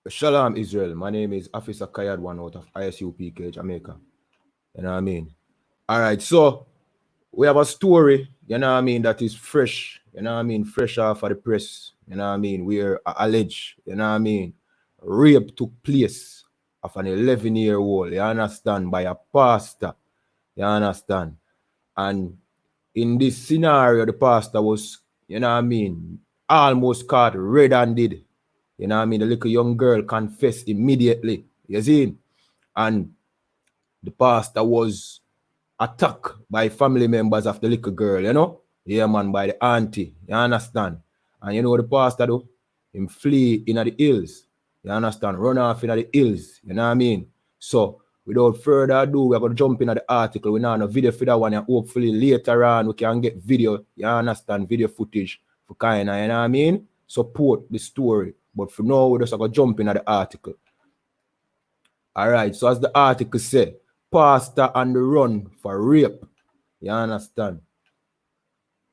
Shalom, Israel. My name is Officer Kayad, one out of ISUPK, Jamaica. You know what I mean? All right, so we have a story, you know what I mean, that is fresh, you know what I mean, fresh off of the press, you know what I mean, where alleged, you know what I mean, rape took place of an 11-year-old, you understand, by a pastor, you understand? And in this scenario, the pastor was, you know what I mean, almost caught red-handed. You know what I mean? The little young girl confessed immediately. You see? And the pastor was attacked by family members of the little girl, you know? Yeah, man, by the auntie. You understand? And you know what the pastor do? Him flee in the hills. You understand? Run off in the hills. You know what I mean? So, without further ado, we're going to jump into the article. We now have a video for that one, and hopefully later on we can get video, you understand, video footage for kind of, you know what I mean? Support the story. But for now, we're just going to jump into the article. All right, so as the article said, pastor on the run for rape. You understand?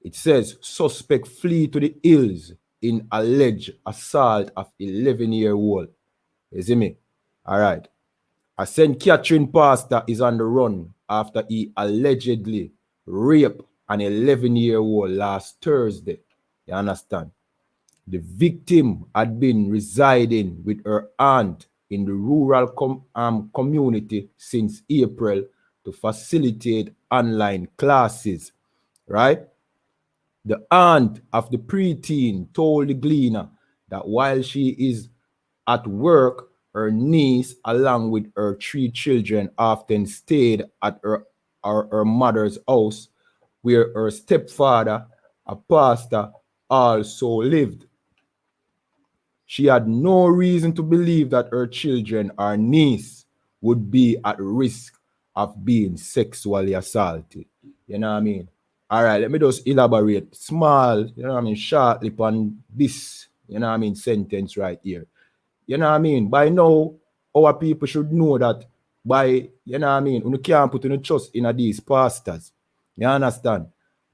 It says, suspect flee to the hills in alleged assault of 11-year-old. You see me? All right. A St. Catherine pastor is on the run after he allegedly raped an 11-year-old last Thursday. You understand? The victim had been residing with her aunt in the rural community since April to facilitate online classes, right? The aunt of the preteen told the Gleaner that while she is at work, her niece, along with her 3 children, often stayed at her mother's house, where her stepfather, a pastor, also lived. She had no reason to believe that her children or niece would be at risk of being sexually assaulted. You know what I mean? All right, let me just elaborate small, you know what I mean, shortly on this, you know what I mean, sentence right here. You know what I mean? By now, our people should know that by, you know what I mean, you can't put any trust in these pastors. You understand?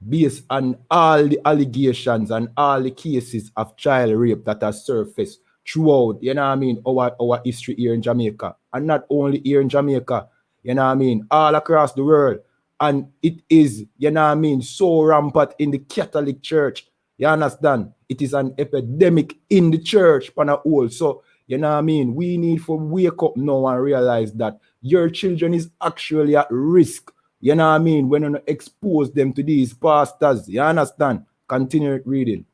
Based on all the allegations and all the cases of child rape that have surfaced throughout, you know what I mean, our history here in Jamaica. And not only here in Jamaica, you know what I mean, all across the world. And it is, you know what I mean, so rampant in the Catholic Church. You understand? It is an epidemic in the church, pan a whole. So, you know what I mean? We need to wake up now and realize that your children is actually at risk. You know what I mean? When you expose them to these pastors, you understand? Continue reading.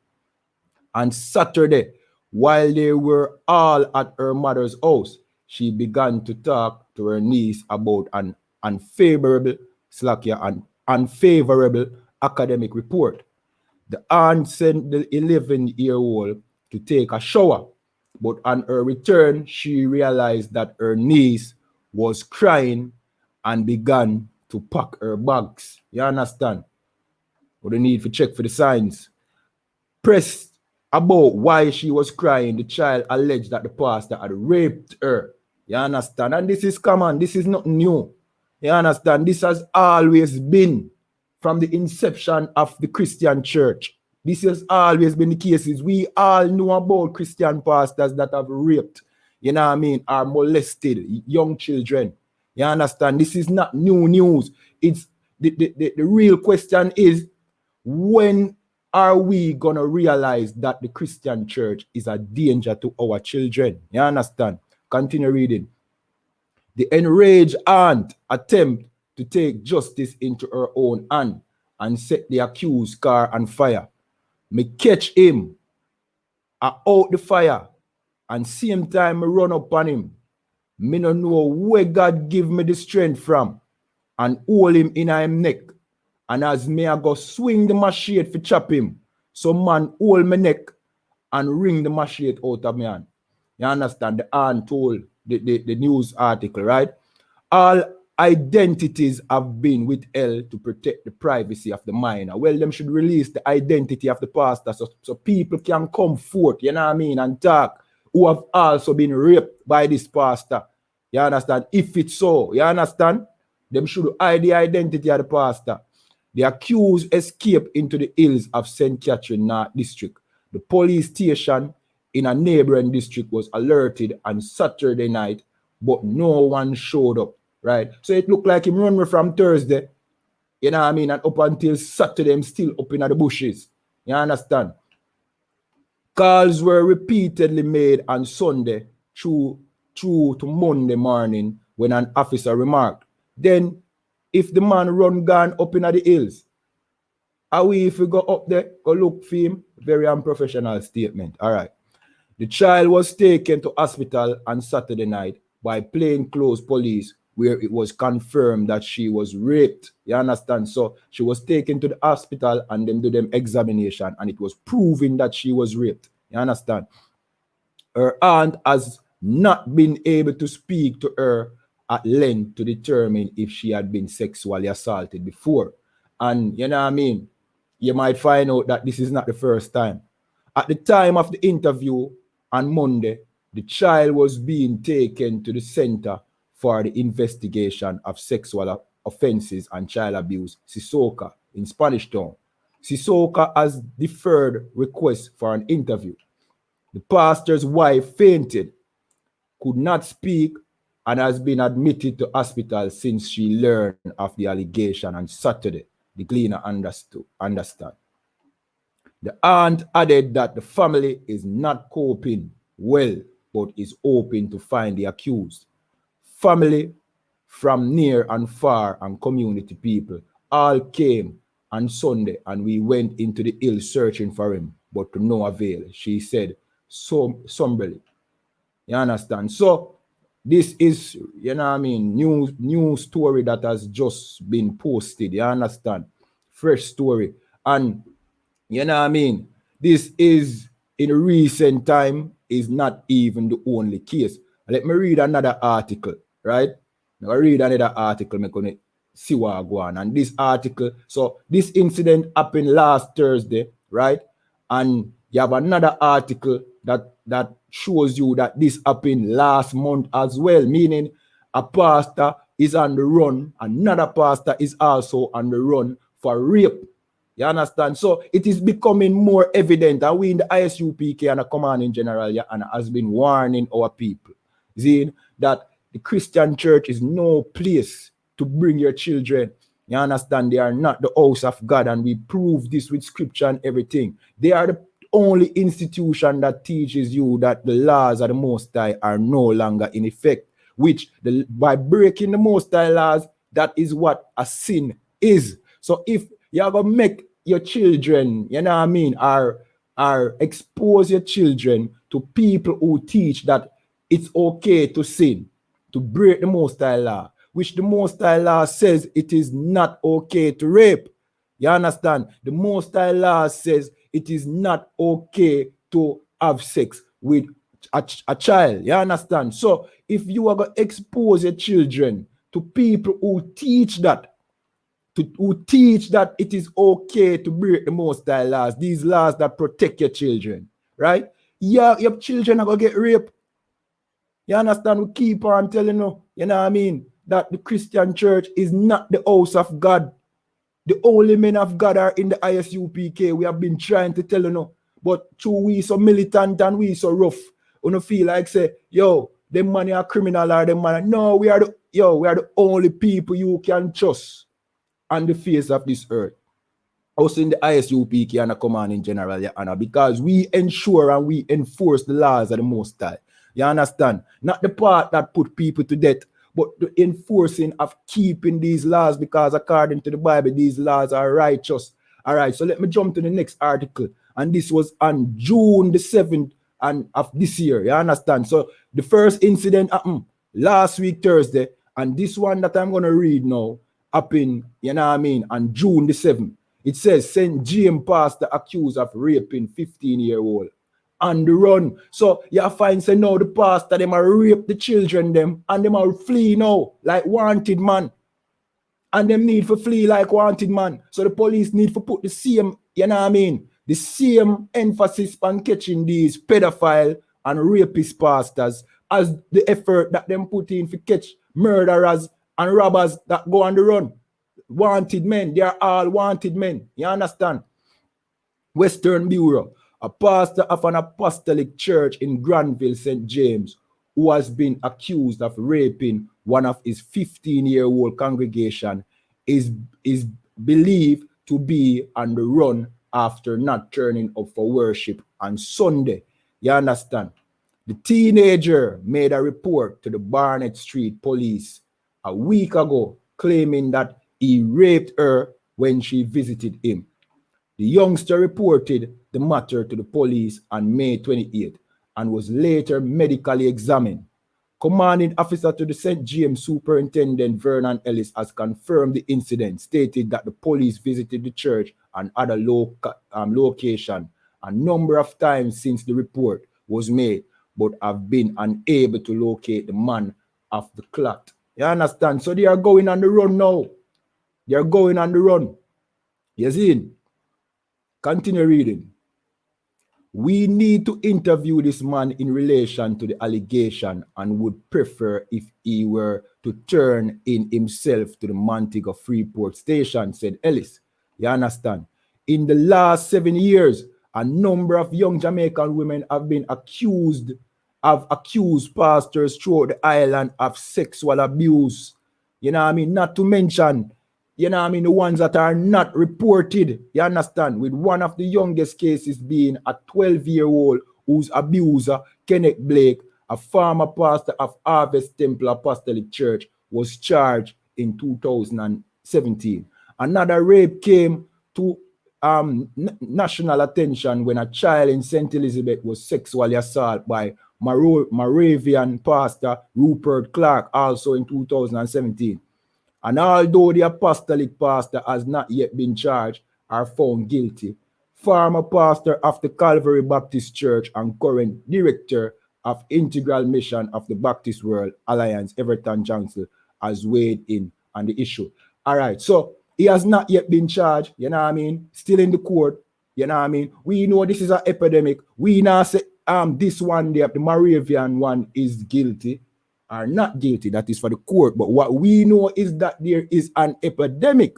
On Saturday, while they were all at her mother's house, she began to talk to her niece about an unfavorable academic report. The aunt sent the 11-year-old to take a shower, but on her return, she realized that her niece was crying and began to pack her bags. You understand? What the need to check for the signs. Pressed about why she was crying, the child alleged that the pastor had raped her. You understand? And this is common. This is not new. You understand? This has always been from the inception of the Christian church. This has always been the cases. We all know about Christian pastors that have raped, you know what I mean, or molested young children. You understand? This is not new news. It's the real question is, when are we going to realize that the Christian church is a danger to our children? You understand? Continue reading. The enraged aunt attempted to take justice into her own hand and set the accused car on fire. Me catch him out the fire, and same time me run up on him. Me no know where God give me the strength from, and hold him in him neck. And as me I go swing the machete for chop him, some man hold my neck and wring the machete out of my hand. You understand? The aunt told the news article, right? All identities have been withheld to protect the privacy of the minor. Well, them should release the identity of the pastor so people can come forth, you know what I mean, and talk, who have also been raped by this pastor. You understand? If it's so, you understand? Them should hide the identity of the pastor. The accused escaped into the hills of St. Catherine North District. The police station in a neighboring district was alerted on Saturday night, but no one showed up, right? So it looked like him run from Thursday, you know what I mean, and up until Saturday, I'm still up in the bushes. You understand? Calls were repeatedly made on Sunday through to Monday morning when an officer remarked, then if the man run gone up in the hills, are we if we go up there, go look for him? Very unprofessional statement. All right. The child was taken to hospital on Saturday night by plainclothes police, where it was confirmed that she was raped. You understand? So she was taken to the hospital and then do them examination, and it was proven that she was raped. You understand? Her aunt has not been able to speak to her at length to determine if she had been sexually assaulted before. And you know what I mean? You might find out that this is not the first time. At the time of the interview on Monday, the child was being taken to the Center for the Investigation of Sexual Offenses and Child Abuse, CISOCA, in Spanish Town. CISOCA has deferred requests for an interview. The pastor's wife fainted, could not speak, and has been admitted to hospital since she learned of the allegation on Saturday, the Gleaner understand. The aunt added that the family is not coping well, but is hoping to find the accused. Family from near and far and community people all came on Sunday, and we went into the hills searching for him, but to no avail, she said somberly. You understand? So this is, you know what I mean, new story that has just been posted. You understand? Fresh story. And you know what I mean? This is, in recent time, is not even the only case. Let me read another article, right? Now I read another article, I'm going to see what I go on. And this article, so this incident happened last Thursday, right? And you have another article that shows you that this happened last month as well, meaning a pastor is on the run, another pastor is also on the run for rape. You understand? So it is becoming more evident, and we in the ISUPK and the command in general, yeah, and has been warning our people, seeing that the Christian church is no place to bring your children. You understand? They are not the house of God, and we prove this with scripture and everything. They are the only institution that teaches you that the laws of the Most High are no longer in effect, which by breaking the Most High laws, that is what a sin is. So if you're going to make your children, you know what I mean, are expose your children to people who teach that it's okay to sin, to break the Most High law, which the Most High law says it is not okay to rape. You understand? The Most High law says it is not okay to have sex with a child. You understand? So if you are going to expose your children to people who teach that, who teach that it is okay to break the Most High laws, these laws that protect your children, right? Yeah, your children are going to get raped. You understand? We keep on telling you know what I mean, that the Christian church is not the house of God. The only men of God are in the ISUPK. We have been trying to tell you, but through we so militant and we so rough, you don't feel like say, yo, them money are criminal or them money. No, we are the only people you can trust on the face of this earth. Also in the ISUPK and the command in general, yeah, Anna, because we ensure and we enforce the laws of the Most High. You understand? Not the part that put people to death, but the enforcing of keeping these laws, because according to the Bible, these laws are righteous. All right, so let me jump to the next article. And this was on June the 7th of this year. You understand? So the first incident happened last week, Thursday. And this one that I'm going to read now happened, you know what I mean, on June the 7th. It says, St. James pastor accused of raping 15-year-old. On the run. So you find say now the pastor them are rape the children them and them are flee now like wanted man. And them need for flee like wanted man. So the police need to put the same, you know what I mean, the same emphasis on catching these pedophile and rapist pastors as the effort that them put in to catch murderers and robbers that go on the run. Wanted men, they are all wanted men. You understand? Western Bureau. a pastor of an apostolic church in Granville, St. James, who has been accused of raping one of his 15-year-old congregation, is believed to be on the run after not turning up for worship on Sunday. You understand? The teenager made a report to the Barnett Street police a week ago, claiming that he raped her when she visited him. The youngster reported the matter to the police on May 28th and was later medically examined. Commanding officer to the St. James Superintendent Vernon Ellis has confirmed the incident, stated that the police visited the church and other location a number of times since the report was made, but have been unable to locate the man of the clot. You understand? So they are going on the run now. They are going on the run. You see? Continue reading. We need to interview this man in relation to the allegation and would prefer if he were to turn in himself to the Montego Freeport station, said Ellis. You understand? In the last 7 years, a number of young Jamaican women have been accused pastors throughout the island of sexual abuse. You know what I mean? Not to mention, you know what I mean, the ones that are not reported, you understand, with one of the youngest cases being a 12-year-old whose abuser, Kenneth Blake, a former pastor of Harvest Temple Apostolic Church, was charged in 2017. Another rape came to national attention when a child in St. Elizabeth was sexually assaulted by Moravian pastor Rupert Clark, also in 2017. And although the apostolic pastor has not yet been charged or found guilty, former pastor of the Calvary Baptist Church and current director of Integral Mission of the Baptist World Alliance, Everton Johnson, has weighed in on the issue. All right, so he has not yet been charged, you know what I mean? Still in the court, you know what I mean? We know this is an epidemic. We now say this one, the Moravian one, is guilty. Are not guilty, that is for the court. But what we know is that there is an epidemic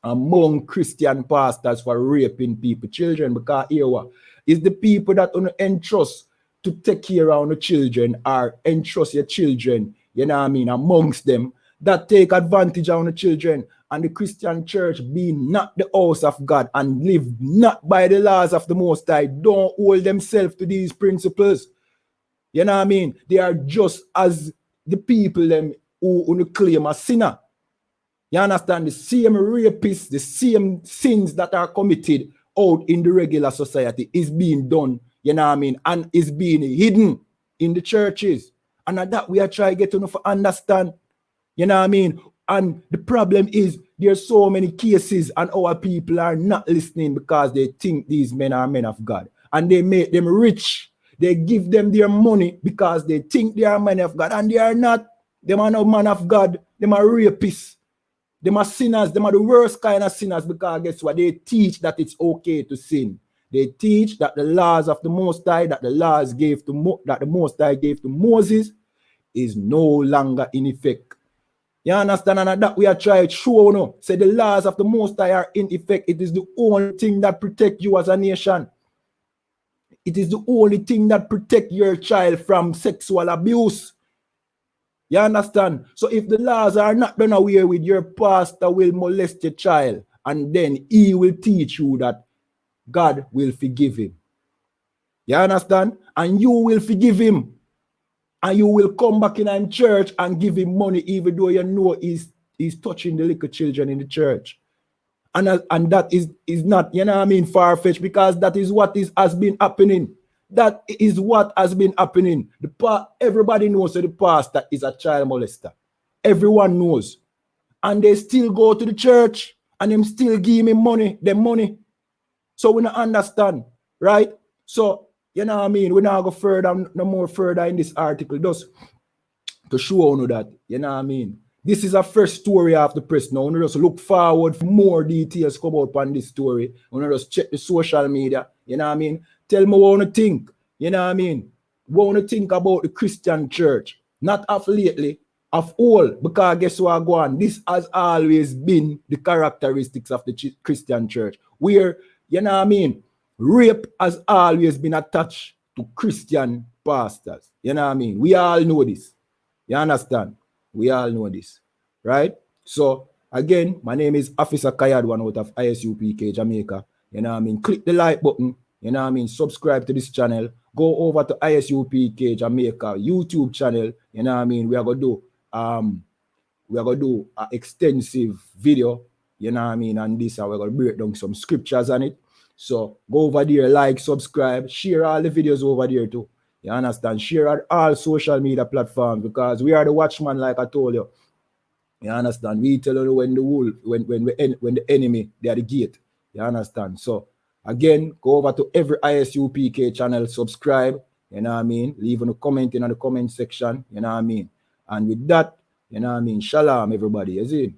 among Christian pastors for raping people, children, because here what is the people that entrust to take care of the children or entrust your children, you know what I mean, amongst them that take advantage of the children, and the Christian church being not the house of God and live not by the laws of the Most High, don't hold themselves to these principles. You know what I mean? They are just as the people them who claim a sinner. You understand? The same rapists, the same sins that are committed out in the regular society is being done, you know what I mean, and is being hidden in the churches. And at that we are trying to get to understand, you know what I mean? And the problem is there's so many cases and our people are not listening because they think these men are men of God and they make them rich. They give them their money because they think they are men of God, and they are not. They are no man of God. They are rapists. They are sinners. They are the worst kind of sinners because guess what? They teach that it's okay to sin. They teach that the laws of the Most High, that the laws that the Most High gave to Moses, is no longer in effect. You understand? And that we are trying to show no. Say the laws of the Most High are in effect. It is the only thing that protects you as a nation. It is the only thing that protects your child from sexual abuse. You understand? So if the laws are not done away with, your pastor will molest your child, and then he will teach you that God will forgive him. You understand? And you will forgive him. And you will come back in church and give him money, even though you know he's touching the little children in the church. And that is not, you know what I mean, far-fetched, because that is what has been happening. That is what has been happening. Everybody knows that the pastor is a child molester. Everyone knows. And they still go to the church and them still give me money, them money. So we don't understand, right? So, you know what I mean, we're not go further, no more further in this article, just to show you that, you know what I mean. This is a fresh story off the press now. We just look forward for more details come out on this story. We just check the social media, you know what I mean. Tell me what you think, you know what I mean. What you think about the Christian church, not of lately, of all, because guess what go on? This has always been the characteristics of the Christian church, where, you know what I mean, Rape has always been attached to Christian pastors. You know what I mean? We all know this. You understand? We all know this. Right? So, again, my name is Officer Kayad, one out of ISUPK Jamaica. You know what I mean? Click the like button. You know what I mean? Subscribe to this channel. Go over to ISUPK Jamaica YouTube channel. You know what I mean? We are gonna do an extensive video. You know what I mean? And this, we're gonna break down some scriptures on it. So go over there, like, subscribe, share all the videos over there too. You understand? Share on all social media platforms because we are the watchman, like I told you. You understand? We tell you when the wolf, when the enemy, they are the gate. You understand? So again, go over to every ISUPK channel, subscribe. You know what I mean? Leave a comment in the comment section. You know what I mean? And with that, you know what I mean? Shalom, everybody. You see?